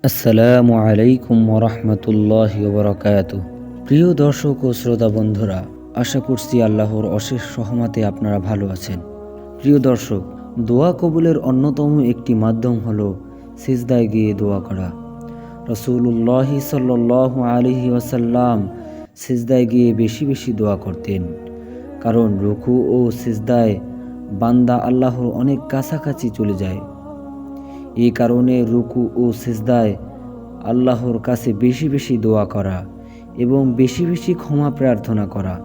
আসসালামু আলাইকুম ওরহমতুল্লাহি ওবরাকাতুহ। প্রিয় দর্শক ও শ্রোতা বন্ধুরা, আশা করছি আল্লাহর অশেষ রহমতে আপনারা ভালো আছেন। প্রিয় দর্শক, দোয়া কবুলের অন্যতম একটি মাধ্যম হলো সিজদায় গিয়ে দোয়া করা। রাসূলুল্লাহ সাল্লাল্লাহু আলাইহি ওয়াসাল্লাম সিজদায় গিয়ে বেশি বেশি দোয়া করতেন, কারণ রুকু ও সিজদায় বান্দা আল্লাহর অনেক কাছাকাছি চলে যায়। এই কারণে রুকু ও সিজদায় আল্লাহর কাছে বেশি বেশি দোয়া করা এবং বেশি বেশি ক্ষমা প্রার্থনা করা,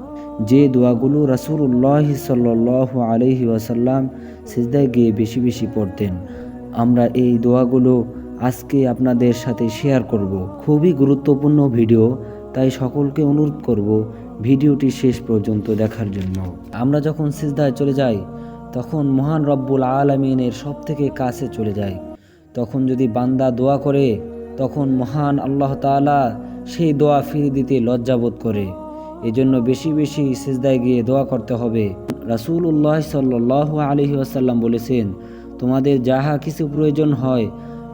যে দোয়াগুলো রাসূলুল্লাহ সাল্লাল্লাহু আলাইহি ওয়াসাল্লাম সিজদায় গিয়ে বেশি বেশি পড়তেন, আমরা এই দোয়াগুলো আজকে আপনাদের সাথে শেয়ার করব। খুবই গুরুত্বপূর্ণ ভিডিও, তাই সকলকে অনুরোধ করব ভিডিওটি শেষ পর্যন্ত দেখার জন্য। আমরা যখন সিজদায় চলে যাই তখন মহান রব্বুল আলামিনের সব থেকে কাছে চলে যায়। তখন যদি বান্দা দোয়া করে, তখন মহান আল্লাহ তাআলা সেই দোয়া ফিরিয়ে দিতে লজ্জাবোধ করে। এজন্য বেশি বেশি সিজদায় গিয়ে দোয়া করতে হবে। রাসূলুল্লাহ সাল্লাল্লাহু আলাইহি ওয়াসাল্লাম বলেছেন, তোমাদের যাহা কিছু প্রয়োজন হয়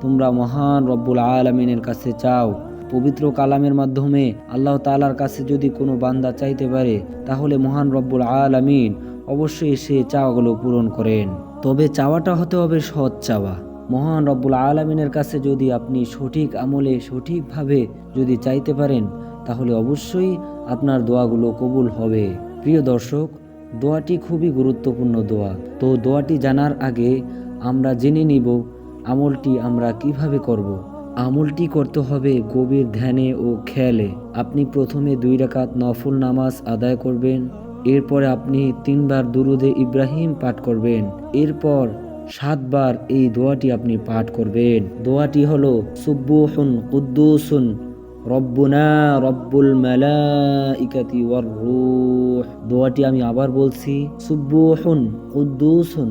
তোমরা মহান রব্বুল আলামিনের কাছে চাও। পবিত্র কালামের মাধ্যমে আল্লাহ তাআলার কাছে যদি কোনো বান্দা চাইতে পারে, তাহলে মহান রব্বুল আলামিন অবশ্যই সে চাওয়াগুলো পূরণ করেন। তবে চাওয়াটা হতে হবে সৎ চাওয়া। মহান রব্বুল আলামিনের কাছে যদি আপনি সঠিক আমলে সঠিকভাবে যদি চাইতে পারেন, তাহলে অবশ্যই আপনার দোয়াগুলো কবুল হবে। প্রিয় দর্শক, দোয়াটি খুবই গুরুত্বপূর্ণ দোয়া। তো দোয়াটি জানার আগে আমরা জেনে নিব আমলটি আমরা কিভাবে করব। আমলটি করতে হবে গভীর ধ্যানে ও খেয়ালে। আপনি প্রথমে 2 রাকাত নফল নামাজ আদায় করবেন। এরপরে আপনি 3 বার দুরুদে ইব্রাহিম পাঠ করবেন। এরপর 7 বার এই দোয়াটি আপনি পাঠ করবেন। দোয়াটি হলো সুবহুন কুদ্দুসুন রব্বুনা রব্বুল মালাইকাতি ওয়ার রূহ। দোয়াটি আমি আবার বলছি, সুবহুন কুদ্দুসুন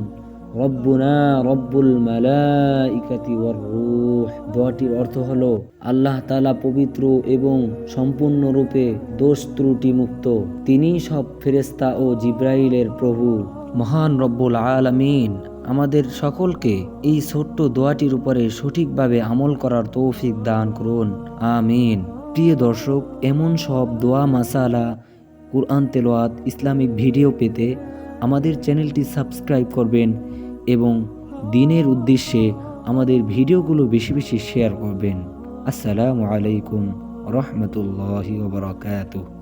রব্বুনা রব্বুল মালাইকাতি ওয়ার রূহ। দোয়াটির অর্থ হলো, আল্লাহ তাআলা পবিত্র এবং সম্পূর্ণরূপে দোষ ত্রুটি মুক্ত, তিনিই সব ফেরেশতা ও জিবরাইলের প্রভু। মহান রব্বুল আলামিন আমাদের সকলকে এই ছোট্ট দোয়াটির উপরে সঠিকভাবে আমল করার তৌফিক দান করুন, আমিন। প্রিয় দর্শক, এমন সব দোয়া মাসালা, কুরআন তেলাওয়াত, ইসলামিক ভিডিও পেতে আমাদের চ্যানেলটি সাবস্ক্রাইব করবেন এবং দ্বীনের উদ্দেশ্যে আমাদের ভিডিওগুলো বেশি বেশি শেয়ার করবেন। আসসালামু আলাইকুম ওয়া রাহমাতুল্লাহি ওয়া বারাকাতুহু।